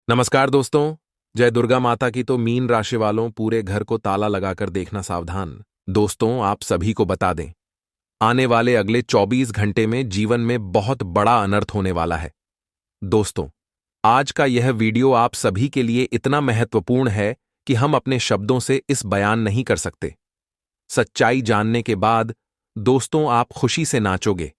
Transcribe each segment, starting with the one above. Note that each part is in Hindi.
नमस्कार दोस्तों। जय दुर्गा माता की। तो मीन राशि वालों, पूरे घर को ताला लगाकर देखना सावधान। दोस्तों, आप सभी को बता दें, आने वाले अगले 24 घंटे में जीवन में बहुत बड़ा अनर्थ होने वाला है। दोस्तों, आज का यह वीडियो आप सभी के लिए इतना महत्वपूर्ण है कि हम अपने शब्दों से इस बयान नहीं कर सकते। सच्चाई जानने के बाद दोस्तों आप खुशी से नाचोगे,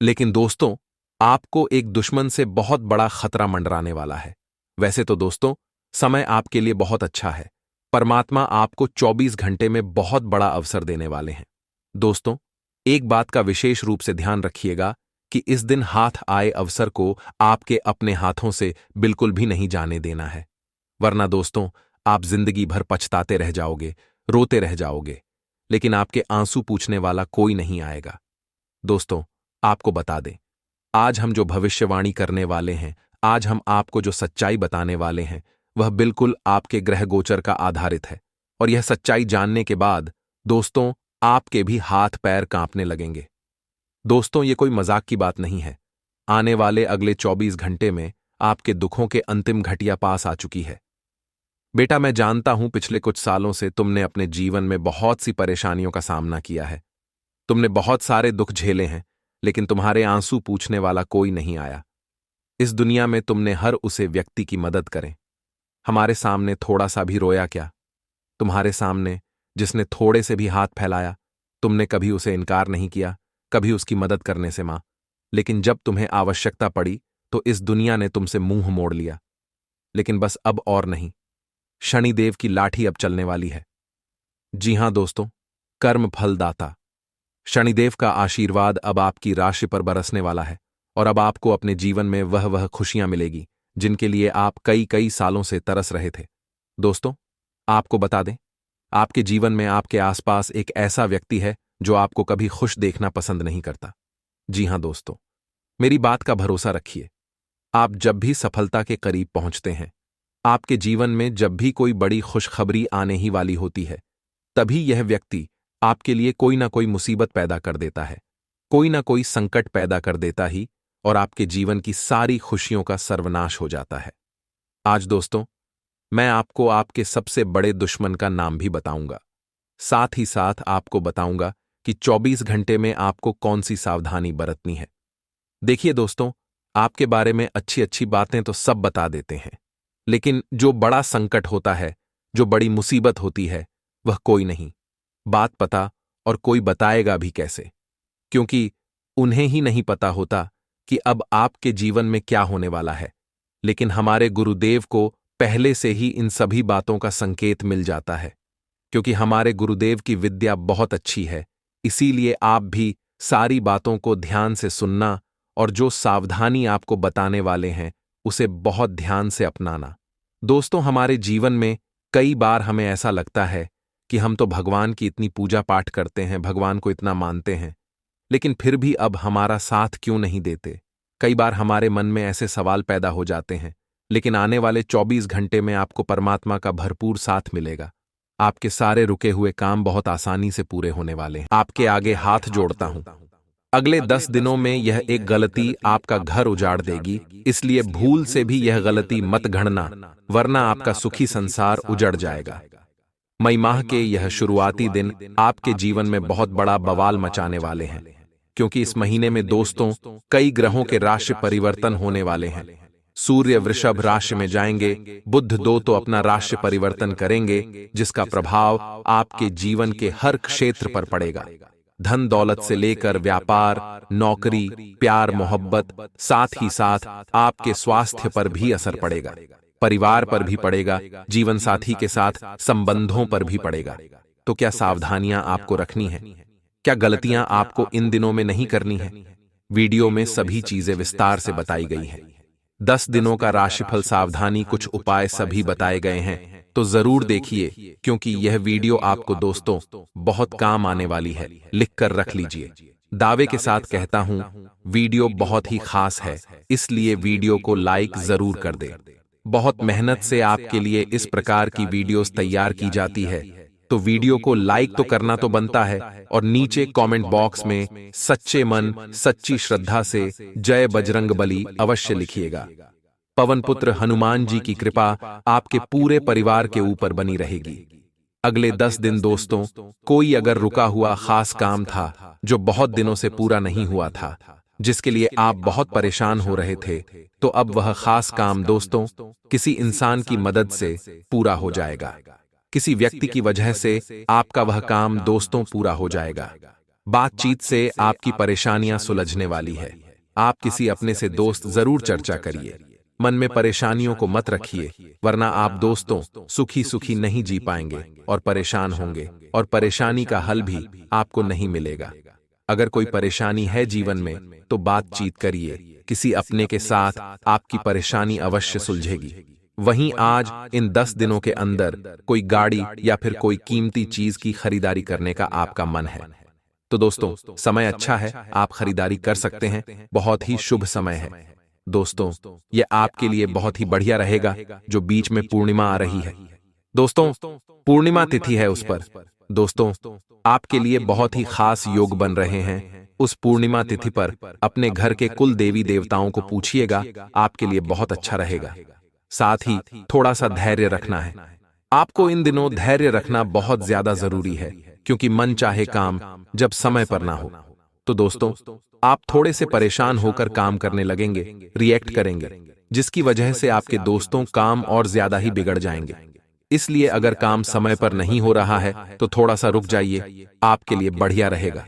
लेकिन दोस्तों आपको एक दुश्मन से बहुत बड़ा खतरा मंडराने वाला है। वैसे तो दोस्तों, समय आपके लिए बहुत अच्छा है। परमात्मा आपको 24 घंटे में बहुत बड़ा अवसर देने वाले हैं। दोस्तों, एक बात का विशेष रूप से ध्यान रखिएगा कि इस दिन हाथ आए अवसर को आपके अपने हाथों से बिल्कुल भी नहीं जाने देना है, वरना दोस्तों आप जिंदगी भर पछताते रह जाओगे, रोते रह जाओगे, लेकिन आपके आंसू पूछने वाला कोई नहीं आएगा। दोस्तों, आपको बता दें, आज हम जो भविष्यवाणी करने वाले हैं, आज हम आपको जो सच्चाई बताने वाले हैं, वह बिल्कुल आपके ग्रह गोचर का आधारित है। और यह सच्चाई जानने के बाद दोस्तों आपके भी हाथ पैर कांपने लगेंगे। दोस्तों, ये कोई मजाक की बात नहीं है। आने वाले अगले 24 घंटे में आपके दुखों के अंतिम घटिया पास आ चुकी है। बेटा, मैं जानता हूं पिछले कुछ सालों से तुमने अपने जीवन में बहुत सी परेशानियों का सामना किया है। तुमने बहुत सारे दुख झेले हैं, लेकिन तुम्हारे आंसू पूछने वाला कोई नहीं आया। इस दुनिया में तुमने हर उसे व्यक्ति की मदद करें। हमारे सामने थोड़ा सा भी रोया क्या? तुम्हारे सामने जिसने थोड़े से भी हाथ फैलाया, तुमने कभी उसे इनकार नहीं किया, कभी उसकी मदद करने से मां। लेकिन जब तुम्हें आवश्यकता पड़ी तो इस दुनिया ने तुमसे मुंह मोड़ लिया। लेकिन बस अब और नहीं, शनिदेव की लाठी अब चलने वाली है। जी हां दोस्तों, कर्म फलदाता शनिदेव का आशीर्वाद अब आपकी राशि पर बरसने वाला है और अब आपको अपने जीवन में वह खुशियां मिलेगी जिनके लिए आप कई कई सालों से तरस रहे थे। दोस्तों, आपको बता दें, आपके जीवन में आपके आसपास एक ऐसा व्यक्ति है जो आपको कभी खुश देखना पसंद नहीं करता। जी हां दोस्तों, मेरी बात का भरोसा रखिए। आप जब भी सफलता के करीब पहुंचते हैं, आपके जीवन में जब भी कोई बड़ी खुशखबरी आने ही वाली होती है, तभी यह व्यक्ति आपके लिए कोई ना कोई मुसीबत पैदा कर देता है, कोई ना कोई संकट पैदा कर देता ही, और आपके जीवन की सारी खुशियों का सर्वनाश हो जाता है। आज दोस्तों, मैं आपको आपके सबसे बड़े दुश्मन का नाम भी बताऊंगा। साथ ही साथ आपको बताऊंगा कि 24 घंटे में आपको कौन सी सावधानी बरतनी है। देखिए दोस्तों, आपके बारे में अच्छी अच्छी बातें तो सब बता देते हैं, लेकिन जो बड़ा संकट होता है, जो बड़ी मुसीबत होती है, वह कोई नहीं बात पता, और कोई बताएगा भी कैसे, क्योंकि उन्हें ही नहीं पता होता कि अब आपके जीवन में क्या होने वाला है। लेकिन हमारे गुरुदेव को पहले से ही इन सभी बातों का संकेत मिल जाता है, क्योंकि हमारे गुरुदेव की विद्या बहुत अच्छी है। इसीलिए आप भी सारी बातों को ध्यान से सुनना और जो सावधानी आपको बताने वाले हैं उसे बहुत ध्यान से अपनाना। दोस्तों, हमारे जीवन में कई बार हमें ऐसा लगता है कि हम तो भगवान की इतनी पूजा पाठ करते हैं, भगवान को इतना मानते हैं, लेकिन फिर भी अब हमारा साथ क्यों नहीं देते। कई बार हमारे मन में ऐसे सवाल पैदा हो जाते हैं, लेकिन आने वाले 24 घंटे में आपको परमात्मा का भरपूर साथ मिलेगा। आपके सारे रुके हुए काम बहुत आसानी से पूरे होने वाले हैं। आपके आगे हाथ जोड़ता हूं। अगले 10 दिनों में यह एक गलती आपका घर उजाड़ देगी, इसलिए भूल से भी यह गलती मत गढ़ना, वरना आपका सुखी संसार उजड़ जाएगा। मई माह के यह शुरुआती दिन आपके जीवन में बहुत बड़ा बवाल मचाने वाले हैं, क्योंकि इस महीने में दोस्तों कई ग्रहों के राशि परिवर्तन होने वाले हैं। सूर्य वृषभ राशि में जाएंगे, बुध दो तो अपना राशि परिवर्तन करेंगे, जिसका प्रभाव आपके जीवन के हर क्षेत्र पर पड़ेगा। धन दौलत से लेकर व्यापार, नौकरी, प्यार मोहब्बत, साथ ही साथ आपके स्वास्थ्य पर भी असर पड़ेगा, परिवार पर भी पड़ेगा, जीवन साथी के साथ संबंधों पर भी पड़ेगा। तो क्या सावधानियां आपको रखनी है? क्या गलतियां आपको इन दिनों में नहीं करनी है? वीडियो में सभी चीजें विस्तार से बताई गई हैं। 10 दिनों का राशिफल, सावधानी, कुछ उपाय सभी बताए गए हैं, तो जरूर देखिए, क्योंकि यह वीडियो आपको दोस्तों बहुत काम आने वाली है। लिखकर रख लीजिए। दावे के साथ कहता हूं, वीडियो बहुत ही खास है, इसलिए वीडियो को लाइक जरूर कर दे। बहुत मेहनत से आपके लिए इस प्रकार की वीडियोस तैयार की जाती है, तो वीडियो को लाइक तो करना तो बनता है, और नीचे कमेंट बॉक्स में सच्चे मन, सच्ची श्रद्धा से जय बजरंग बली अवश्य लिखिएगा। पवन पुत्र हनुमान जी की कृपा आपके पूरे परिवार के ऊपर बनी रहेगी। अगले 10 दिन दोस्तों, कोई अगर रुका हुआ खास काम था जो बहुत दिनों से पूरा नहीं हुआ था, जिसके लिए आप बहुत परेशान हो रहे थे, तो अब वह खास काम दोस्तों किसी इंसान की मदद से पूरा हो जाएगा। किसी व्यक्ति की वजह से आपका वह काम दोस्तों पूरा हो जाएगा। बातचीत से आपकी परेशानियां सुलझने वाली है। आप किसी अपने से दोस्त जरूर चर्चा करिए। मन में परेशानियों को मत रखिए, वरना आप दोस्तों सुखी सुखी नहीं जी पाएंगे और परेशान होंगे, और परेशानी का हल भी आपको नहीं मिलेगा। अगर कोई परेशानी है जीवन में तो बातचीत करिए, किसी अपने के साथ आपकी परेशानी अवश्य सुलझेगी। वहीं आज इन 10 दिनों के अंदर कोई गाड़ी या फिर कोई कीमती चीज की खरीदारी करने का आपका मन है तो दोस्तों समय अच्छा है, आप खरीदारी कर सकते हैं। बहुत ही शुभ समय है दोस्तों, ये आपके लिए बहुत ही बढ़िया रहेगा जो बीच में पूर्णिमा आ रही है। दोस्तों पूर्णिमा तिथि है, उस पर दोस्तों आपके लिए बहुत ही खास योग बन रहे हैं। उस पूर्णिमा तिथि पर अपने घर के कुल देवी देवताओं को पूछिएगा, आपके लिए बहुत अच्छा रहेगा। साथ ही थोड़ा सा धैर्य रखना है। आपको इन दिनों धैर्य रखना बहुत ज्यादा जरूरी है, क्योंकि मन चाहे काम जब समय पर ना हो। तो दोस्तों आप थोड़े से परेशान होकर काम करने लगेंगे, रिएक्ट करेंगे, जिसकी वजह से आपके दोस्तों काम और ज्यादा ही बिगड़ जाएंगे। इसलिए अगर काम समय पर नहीं हो रहा है तो थोड़ा सा रुक जाइए, आपके लिए बढ़िया रहेगा।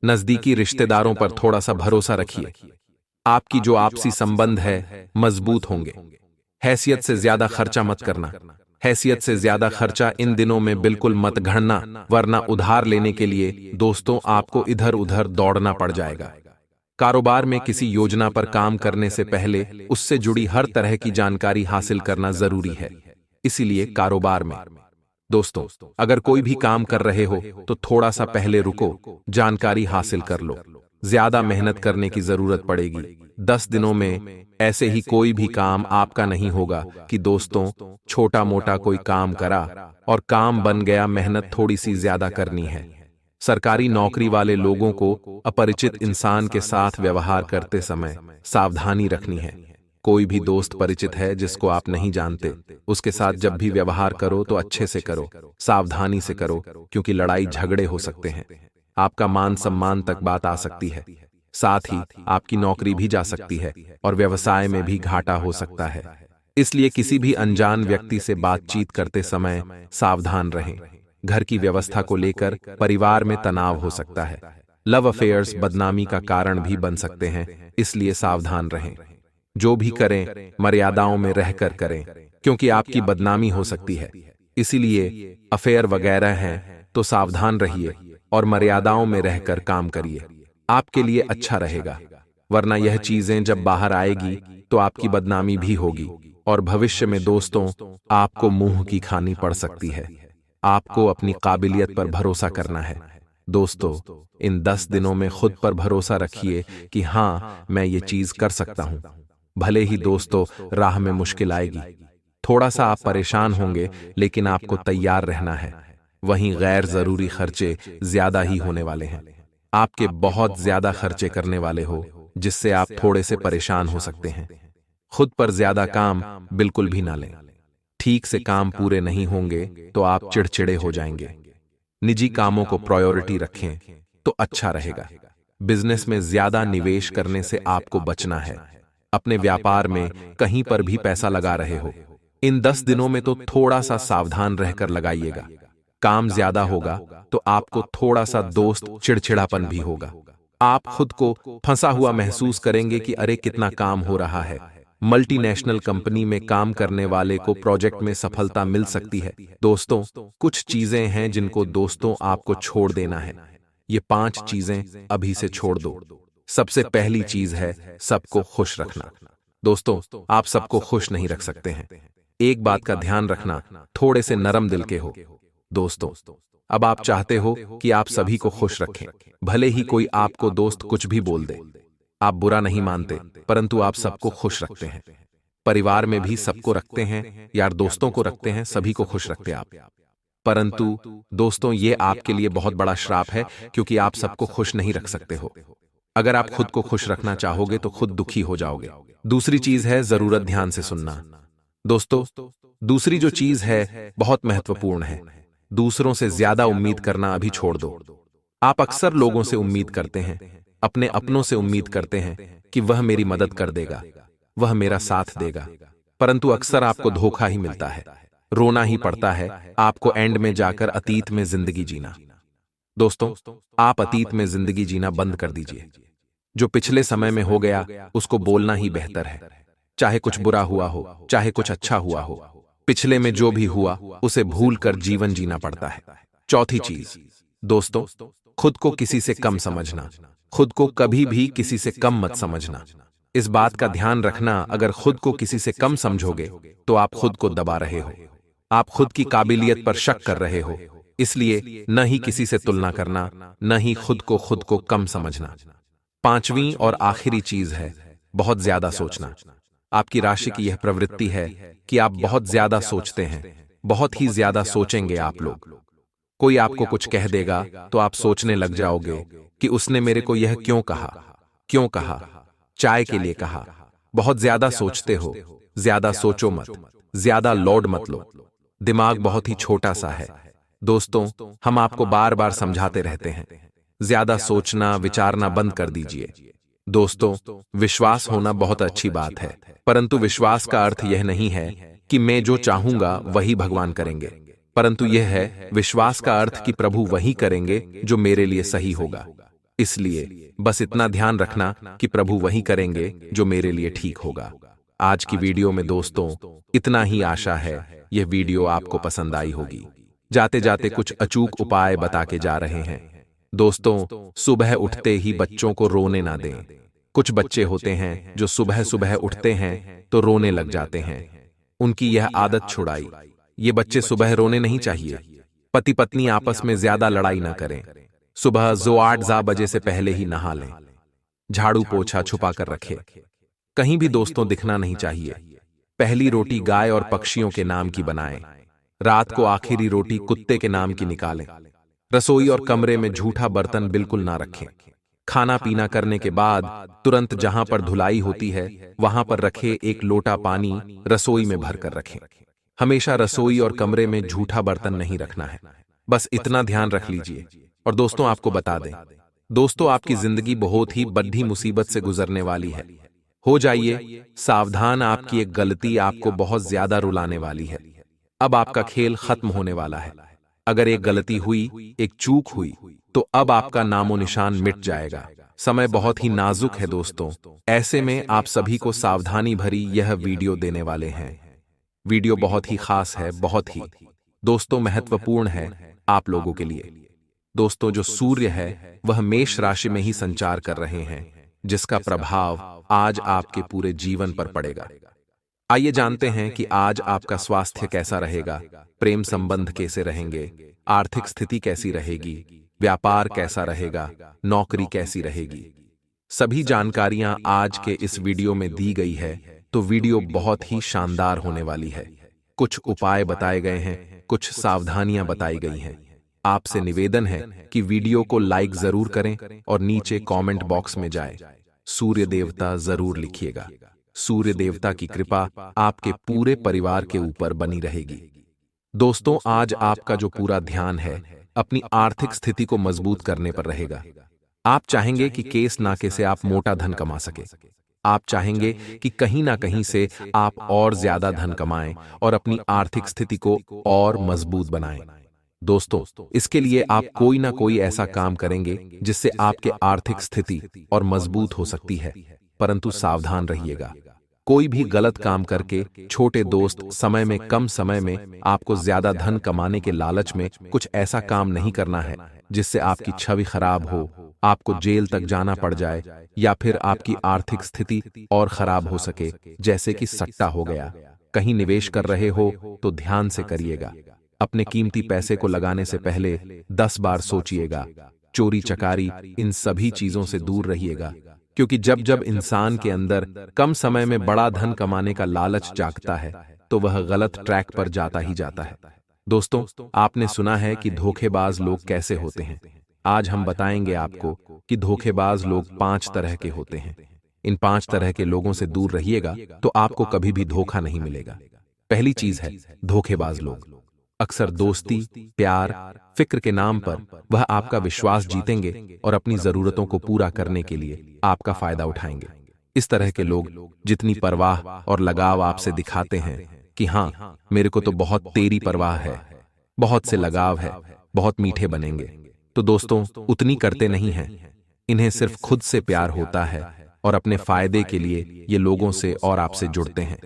नजदीकी रिश्तेदारों पर थोड़ा सा भरोसा रखिए। आपकी जो आपसी संबंध है मजबूत होंगे। हैसियत से ज्यादा खर्चा मत करना। हैसियत से ज्यादा खर्चा इन दिनों में बिल्कुल मत घड़ना, वरना उधार लेने के लिए दोस्तों आपको इधर उधर दौड़ना पड़ जाएगा। कारोबार में किसी योजना पर काम करने से पहले उससे जुड़ी हर तरह की जानकारी हासिल करना जरूरी है। इसीलिए कारोबार में दोस्तों अगर कोई भी काम कर रहे हो तो थोड़ा सा पहले रुको, जानकारी हासिल कर लो। ज्यादा मेहनत करने की जरूरत पड़ेगी। 10 दिनों में ऐसे ही कोई भी काम आपका नहीं होगा कि दोस्तों छोटा मोटा कोई काम करा और काम बन गया, मेहनत थोड़ी सी ज्यादा करनी है। सरकारी नौकरी वाले लोगों को अपरिचित इंसान के साथ व्यवहार करते समय सावधानी रखनी है। कोई भी दोस्त परिचित है जिसको आप नहीं जानते, उसके साथ जब भी व्यवहार करो तो अच्छे से करो, सावधानी से करो, क्योंकि लड़ाई झगड़े हो सकते हैं। आपका मान सम्मान तक बात आ सकती है। साथ ही आपकी नौकरी भी जा सकती है और व्यवसाय में भी घाटा हो सकता है। इसलिए किसी भी अनजान व्यक्ति से बातचीत करते समय सावधान रहें। घर की व्यवस्था को लेकर परिवार में तनाव हो सकता है। लव अफेयर्स बदनामी का कारण भी बन सकते हैं, इसलिए सावधान रहें। जो भी करें मर्यादाओं में रहकर करें, क्योंकि आपकी बदनामी हो सकती है। इसीलिए अफेयर वगैरह हैं तो सावधान रहिए और मर्यादाओं में रहकर काम करिए, आपके लिए अच्छा रहेगा। वरना यह चीजें जब बाहर आएगी तो आपकी बदनामी भी होगी और भविष्य में दोस्तों आपको मुंह की खानी पड़ सकती है। आपको अपनी काबिलियत पर भरोसा करना है। दोस्तों इन 10 दिनों में खुद पर भरोसा रखिए कि हाँ मैं ये चीज कर सकता हूं। भले ही दोस्तों राह में मुश्किल आएगी, थोड़ा सा आप परेशान होंगे, लेकिन आपको तैयार रहना है। वहीं गैर जरूरी खर्चे ज्यादा ही होने वाले हैं। आपके बहुत ज्यादा खर्चे करने वाले हो, जिससे आप थोड़े से परेशान हो सकते हैं। खुद पर ज्यादा काम बिल्कुल भी ना लें। ठीक से काम पूरे नहीं होंगे तो आप चिड़चिड़े हो जाएंगे। निजी कामों को प्रायोरिटी रखें तो अच्छा रहेगा। बिजनेस में ज्यादा निवेश करने से आपको बचना है। अपने व्यापार में कहीं पर भी पैसा लगा रहे हो, इन 10 दिनों में तो थोड़ा सा सावधान रहकर लगाइएगा। काम ज्यादा होगा तो आपको थोड़ा सा दोस्त चिड़चिड़ापन भी होगा। आप खुद को फंसा हुआ महसूस करेंगे कि अरे कितना काम हो रहा है। मल्टीनेशनल कंपनी में काम करने वाले को प्रोजेक्ट में सफलता मिल सकती है। दोस्तों कुछ चीजें हैं जिनको दोस्तों आपको छोड़ देना है। ये 5 चीजें अभी से छोड़ दो। सबसे पहली चीज है सबको खुश रखना। दोस्तों आप सबको खुश नहीं रख सकते हैं। एक बात का ध्यान रखना, थोड़े से नरम दिल के हो। दोस्तों अब आप चाहते हो कि आप सभी को खुश रखें, भले ही कोई आपको दोस्त कुछ भी बोल दे। आप बुरा नहीं मानते, परंतु आप सबको खुश रखते हैं। परिवार में भी सबको रखते हैं, यार दोस्तों को रखते हैं, सभी को खुश रखते आप। परंतु दोस्तों ये आपके लिए बहुत बड़ा श्राप है, क्योंकि आप सबको खुश नहीं रख सकते हो। अगर आप खुद को खुश रखना चाहोगे तो खुद दुखी हो जाओगे। दूसरी चीज है जरूरत ध्यान से सुनना। दोस्तों, दूसरी जो चीज है बहुत महत्वपूर्ण है। दूसरों से ज्यादा उम्मीद करना अभी छोड़ दो। आप अक्सर लोगों से उम्मीद करते हैं, अपने अपनों से उम्मीद करते हैं कि वह मेरी मदद कर देगा, वह मेरा साथ देगा, परंतु अक्सर आपको धोखा ही मिलता है। रोना ही पड़ता है आपको एंड में जाकर अतीत में जिंदगी जीना। दोस्तों, आप अतीत में जिंदगी जीना बंद कर दीजिए। जो पिछले समय में हो गया उसको बोलना ही बेहतर है। चाहे कुछ बुरा हुआ हो, चाहे कुछ अच्छा हुआ हो, पिछले में जो भी हुआ उसे भूल कर जीवन जीना पड़ता है। चौथी चीज, दोस्तों, खुद को किसी से कम समझना। खुद को कभी भी किसी से कम मत समझना। इस बात का ध्यान रखना, अगर खुद को किसी से कम समझोगे तो आप खुद को दबा रहे हो, आप खुद की काबिलियत पर शक कर रहे हो। इसलिए न ही किसी से तुलना करना, न ही खुद को कम समझना। पांचवीं और आखिरी चीज है बहुत ज्यादा सोचना। आपकी राशि की यह प्रवृत्ति है कि आप बहुत ज्यादा सोचते हैं, बहुत ही ज्यादा सोचेंगे आप लोग। कोई आपको कुछ कह देगा तो आप सोचने लग जाओगे कि उसने मेरे को यह क्यों कहा, क्यों कहा, चाय के लिए कहा। बहुत ज्यादा सोचते हो, ज्यादा सोचो मत, ज्यादा लोड मत लो। दिमाग बहुत ही छोटा सा है। दोस्तों, हम आपको बार बार समझाते रहते हैं, ज्यादा सोचना विचारना बंद कर दीजिए। दोस्तों, विश्वास होना बहुत अच्छी बात है, परंतु विश्वास का अर्थ यह नहीं है कि मैं जो चाहूंगा वही भगवान करेंगे, परंतु यह है विश्वास का अर्थ कि प्रभु वही करेंगे जो मेरे लिए सही होगा। इसलिए बस इतना ध्यान रखना कि प्रभु वही करेंगे जो मेरे लिए ठीक होगा। आज की वीडियो में दोस्तों इतना ही, आशा है यह वीडियो आपको पसंद आई होगी। जाते जाते कुछ अचूक उपाय बता के जा रहे हैं। दोस्तों, सुबह उठते ही बच्चों को रोने ना दें। कुछ बच्चे होते हैं जो सुबह सुबह उठते हैं तो रोने लग जाते हैं। उनकी यह आदत छुड़ाई। ये बच्चे सुबह रोने नहीं चाहिए। पति पत्नी आपस में ज्यादा लड़ाई ना करें। सुबह जो 8 बजे से पहले ही नहा लें। झाड़ू पोछा छुपा कर रखें। कहीं भी दोस्तों दिखना नहीं चाहिए। पहली रोटी गाय और पक्षियों के नाम की बनाएं। रात को आखिरी रोटी कुत्ते के नाम की निकालें। रसोई और कमरे में झूठा बर्तन बिल्कुल ना रखें। खाना पीना करने के बाद तुरंत जहां पर धुलाई होती है वहां पर रखे एक लोटा पानी रसोई में भरकर रखें। हमेशा रसोई और कमरे में झूठा बर्तन नहीं रखना है। बस इतना ध्यान रख लीजिए। और दोस्तों, आपको बता दें, दोस्तों आपकी जिंदगी बहुत ही बड़ी मुसीबत से गुजरने वाली है। हो जाइए सावधान, आपकी एक गलती आपको बहुत ज्यादा रुलाने वाली है। अब आपका खेल खत्म होने वाला है। अगर एक गलती हुई, एक चूक हुई, तो अब आपका नामो निशान मिट जाएगा। समय बहुत ही नाजुक है दोस्तों। ऐसे में आप सभी को सावधानी भरी यह वीडियो देने वाले हैं। वीडियो बहुत ही खास है, बहुत ही दोस्तों महत्वपूर्ण है आप लोगों के लिए। दोस्तों, जो सूर्य है वह मेष राशि में ही संचार कर रहे हैं, जिसका प्रभाव आज आपके पूरे जीवन पर पड़ेगा। आइए जानते हैं कि आज आपका स्वास्थ्य कैसा रहेगा, प्रेम संबंध कैसे रहेंगे, आर्थिक स्थिति कैसी रहेगी, व्यापार कैसा रहेगा, नौकरी कैसी रहेगी। सभी जानकारियां आज के इस वीडियो में दी गई है, तो वीडियो बहुत ही शानदार होने वाली है। कुछ उपाय बताए गए हैं, कुछ सावधानियां बताई गई हैं। आपसे निवेदन है कि वीडियो को लाइक जरूर करें और नीचे कमेंट बॉक्स में जाए सूर्य देवता जरूर लिखिएगा। सूर्य देवता की कृपा आपके पूरे परिवार के ऊपर बनी रहेगी। दोस्तों, आज आपका जो पूरा ध्यान है अपनी आर्थिक स्थिति को मजबूत करने पर रहेगा। आप चाहेंगे कि केस नाके से आप मोटा धन कमा सके। आप चाहेंगे कि कहीं ना कहीं से आप और ज्यादा धन कमाएं और अपनी आर्थिक स्थिति को और मजबूत बनाएं। दोस्तों, इसके लिए आप कोई ना कोई ऐसा काम करेंगे जिससे आपके आर्थिक स्थिति और मजबूत हो सकती है, परंतु सावधान रहिएगा। कोई भी गलत काम करके छोटे दोस्त समय में कम समय में आपको ज्यादा धन कमाने के लालच में कुछ ऐसा काम नहीं करना है जिससे आपकी छवि खराब हो, आपको जेल तक जाना पड़ जाए या फिर आपकी आर्थिक स्थिति और खराब हो सके, जैसे कि सट्टा हो गया। कहीं निवेश कर रहे हो तो ध्यान से करिएगा। अपने कीमती पैसे को लगाने से पहले 10 बार सोचिएगा। चोरी चकारी इन सभी चीजों से दूर रहिएगा, क्योंकि जब जब इंसान के अंदर कम समय में बड़ा धन कमाने का लालच जागता है तो वह गलत ट्रैक पर जाता ही जाता है। दोस्तों, आपने सुना है कि धोखेबाज लोग कैसे होते हैं। आज हम बताएंगे आपको कि धोखेबाज लोग 5 तरह के होते हैं। इन 5 तरह के लोगों से दूर रहिएगा तो आपको कभी भी धोखा नहीं मिलेगा। पहली चीज है धोखेबाज लोग। अक्सर दोस्ती, प्यार, फिक्र के नाम पर वह आपका विश्वास जीतेंगे और अपनी जरूरतों को पूरा करने के लिए आपका फायदा उठाएंगे। इस तरह के लोग जितनी परवाह और लगाव आपसे दिखाते हैं कि हाँ, मेरे को तो बहुत तेरी परवाह है, बहुत से लगाव है, बहुत मीठे बनेंगे, तो दोस्तों उतनी करते नहीं हैं। इन्हें सिर्फ खुद से प्यार होता है और अपने फायदे के लिए ये लोगों से और आपसे जुड़ते हैं।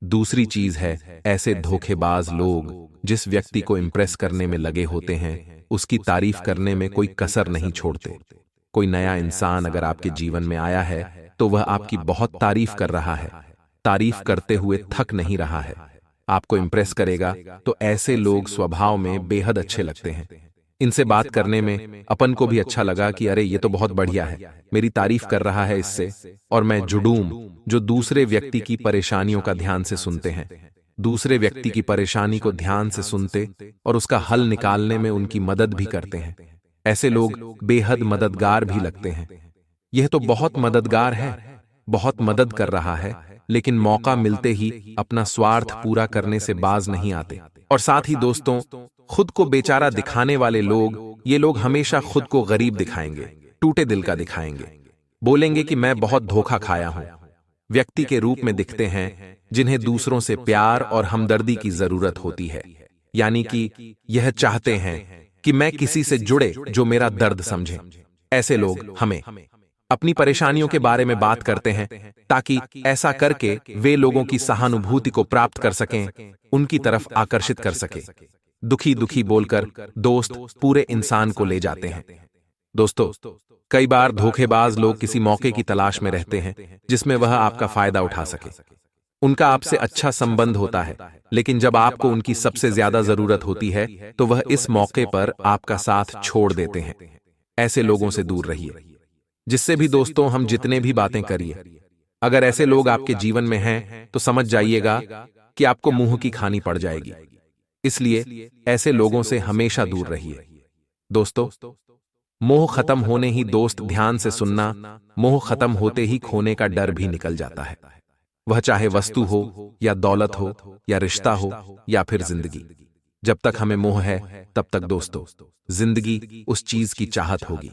दूसरी चीज है ऐसे धोखेबाज लोग जिस व्यक्ति को इंप्रेस करने में लगे होते हैं, उसकी तारीफ करने में कोई कसर नहीं छोड़ते। कोई नया इंसान अगर आपके जीवन में आया है तो वह आपकी बहुत तारीफ कर रहा है, तारीफ करते हुए थक नहीं रहा है, आपको इंप्रेस करेगा, तो ऐसे लोग स्वभाव में बेहद अच्छे लगते हैं। इनसे बात करने में अपन को भी अच्छा लगा कि अरे ये तो बहुत बढ़िया है, मेरी तारीफ कर रहा है इससे, और मैं जुड़ूं। जो दूसरे व्यक्ति की परेशानियों का ध्यान से सुनते हैं, दूसरे व्यक्ति की परेशानी को ध्यान से सुनते और उसका हल निकालने में उनकी मदद भी करते हैं, ऐसे लोग बेहद मददगार भी लगते हैं। यह तो बहुत मददगार है, बहुत मदद कर रहा है, लेकिन मौका मिलते ही अपना स्वार्थ पूरा करने से बाज नहीं आते। और साथ ही दोस्तों, खुद को बेचारा दिखाने वाले लोग, ये लोग हमेशा खुद को गरीब दिखाएंगे, टूटे दिल का दिखाएंगे, बोलेंगे कि मैं बहुत धोखा खाया हूं। व्यक्ति के रूप में दिखते हैं जिन्हें दूसरों से प्यार और हमदर्दी की जरूरत होती है, यानी कि यह चाहते हैं कि मैं किसी से जुड़े जो मेरा दर्द समझे। ऐसे लोग हमें अपनी परेशानियों के बारे में बात करते हैं ताकि ऐसा करके वे लोगों की सहानुभूति को प्राप्त कर सकें, उनकी तरफ आकर्षित कर सके। दुखी दुखी बोलकर दोस्त पूरे इंसान को ले जाते हैं। दोस्तों, कई बार धोखेबाज लोग किसी मौके की तलाश में रहते हैं जिसमें वह आपका फायदा उठा सके। उनका आपसे अच्छा संबंध होता है, लेकिन जब आपको उनकी सबसे ज्यादा जरूरत होती है तो वह इस मौके पर आपका साथ छोड़ देते हैं। ऐसे लोगों से दूर रहिए। जिससे भी दोस्तों हम जितने भी बातें करिए, अगर ऐसे लोग आपके जीवन में हैं तो समझ जाइएगा कि आपको मुंह की खानी पड़ जाएगी। इसलिए ऐसे लोगों से हमेशा दूर रहिए। दोस्तों, मोह खत्म होने ही दोस्त ध्यान से सुनना, मोह खत्म होते ही खोने का डर भी निकल जाता है। वह चाहे वस्तु हो या दौलत हो या रिश्ता हो या फिर जिंदगी, जब तक हमें मोह है तब तक दोस्तों जिंदगी उस चीज की चाहत होगी।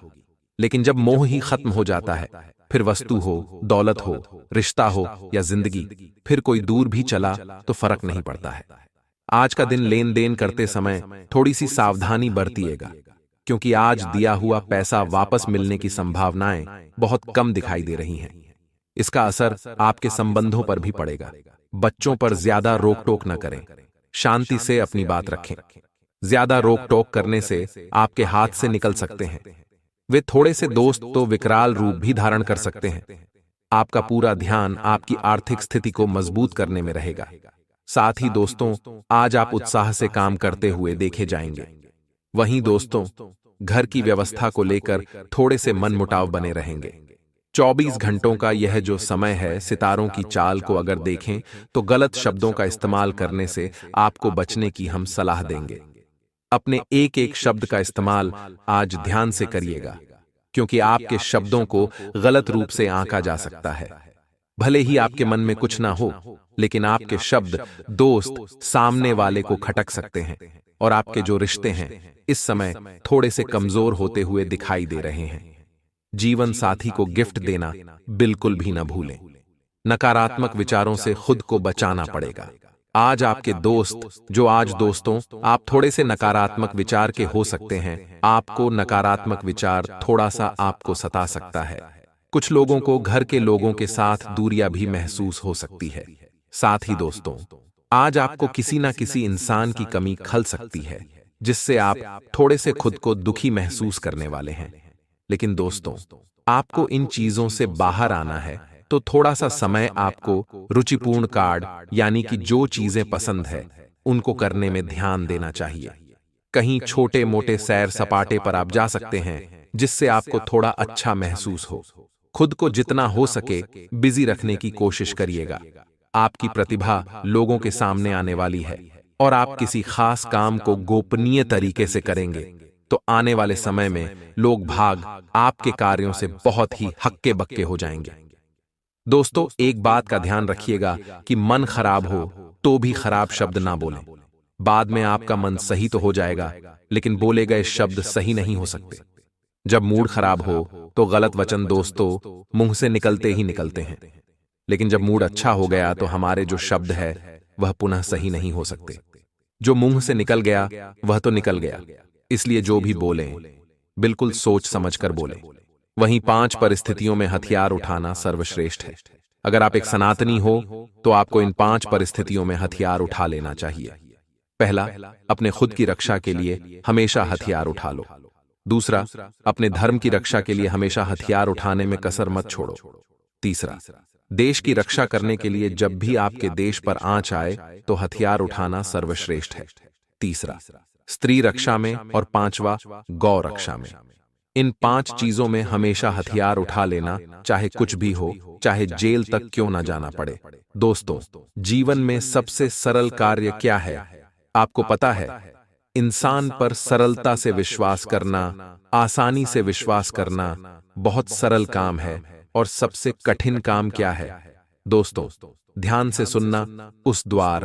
लेकिन जब मोह ही खत्म हो जाता है, फिर वस्तु हो, दौलत हो, रिश्ता हो या जिंदगी, फिर कोई दूर भी चला तो फर्क नहीं पड़ता है। आज का दिन लेन देन करते समय थोड़ी सी सावधानी बरतिएगा, क्योंकि आज दिया हुआ पैसा वापस मिलने की संभावनाएं बहुत कम दिखाई दे रही हैं। इसका असर आपके संबंधों पर भी पड़ेगा। बच्चों पर ज्यादा रोक टोक न करें, शांति से अपनी बात रखें। ज्यादा रोक टोक करने से आपके हाथ से निकल सकते हैं। वे थोड़े से दोस्त तो विकराल रूप भी धारण कर सकते हैं। आपका पूरा ध्यान आपकी आर्थिक स्थिति को मजबूत करने में रहेगा। साथ ही दोस्तों, आज आप उत्साह से काम करते हुए देखे जाएंगे। वहीं दोस्तों, घर की व्यवस्था को लेकर थोड़े से मनमुटाव बने रहेंगे। 24 घंटों का यह जो समय है, सितारों की चाल को अगर देखें तो गलत शब्दों का इस्तेमाल करने से आपको बचने की हम सलाह देंगे। अपने एक एक शब्द का इस्तेमाल आज ध्यान से करिएगा, क्योंकि आपके शब्दों को गलत रूप से आंका जा सकता है। भले ही आपके मन में कुछ ना हो, लेकिन आपके शब्द दोस्त सामने वाले को खटक सकते हैं और आपके जो रिश्ते हैं इस समय थोड़े से कमजोर होते हुए दिखाई दे रहे हैं। जीवन साथी को गिफ्ट देना बिल्कुल भी न भूलें। नकारात्मक विचारों से खुद को बचाना पड़ेगा। आज आपके दोस्त, जो आज दोस्तों आप थोड़े से नकारात्मक विचार के हो सकते हैं, आपको नकारात्मक विचार थोड़ा सा आपको सता सकता है। कुछ लोगों को घर के लोगों के साथ दूरियां भी महसूस हो सकती है। साथ ही दोस्तों, आज आपको किसी ना किसी इंसान की कमी खल सकती है, जिससे आप थोड़े से खुद को दुखी महसूस करने वाले हैं। लेकिन दोस्तों, आपको इन चीजों से बाहर आना है तो थोड़ा सा समय आपको रुचिपूर्ण कार्ड, यानी कि जो चीजें पसंद है उनको करने में ध्यान देना चाहिए। कहीं छोटे मोटे सैर सपाटे पर आप जा सकते हैं, जिससे आपको थोड़ा अच्छा महसूस हो। खुद को जितना हो सके बिजी रखने की कोशिश करिएगा। आपकी प्रतिभा लोगों के सामने आने वाली है और आप किसी खास काम को गोपनीय तरीके से करेंगे तो आने वाले समय में लोग भाग आपके कार्यों से बहुत ही हक्के बक्के हो जाएंगे। दोस्तों, एक बात का ध्यान रखिएगा कि मन खराब हो तो भी खराब शब्द ना बोलें। बाद में आपका मन सही तो हो जाएगा, लेकिन बोले गए शब्द सही नहीं हो सकते। जब मूड खराब हो तो गलत वचन दोस्तों मुंह से निकलते ही निकलते हैं, लेकिन जब मूड अच्छा हो गया तो हमारे जो शब्द है वह पुनः सही नहीं हो सकते। जो मुंह से निकल गया वह तो निकल गया, इसलिए जो भी बोलें बिल्कुल सोच समझ कर बोलें। वहीं 5 परिस्थितियों में हथियार उठाना सर्वश्रेष्ठ है। अगर आप एक सनातनी हो तो आपको इन 5 परिस्थितियों में हथियार उठा लेना चाहिए। पहला, अपने खुद की रक्षा के लिए हमेशा हथियार उठा लो। दूसरा, अपने धर्म की रक्षा के लिए हमेशा हथियार उठाने में कसर मत छोड़ो। तीसरा, देश की रक्षा करने के लिए जब भी आपके देश पर आंच आए तो हथियार उठाना सर्वश्रेष्ठ है। तीसरा, स्त्री रक्षा में, और पांचवा, गौ रक्षा में। इन 5 चीजों में हमेशा हथियार उठा लेना, चाहे कुछ भी हो, चाहे जेल तक क्यों ना जाना पड़े। दोस्तों, जीवन में सबसे सरल कार्य क्या है आपको पता है? इंसान पर सरलता से विश्वास करना, आसानी से विश्वास करना बहुत सरल काम है। और सबसे कठिन काम क्या है? दोस्तों, ध्यान से सुनना, उस द्वार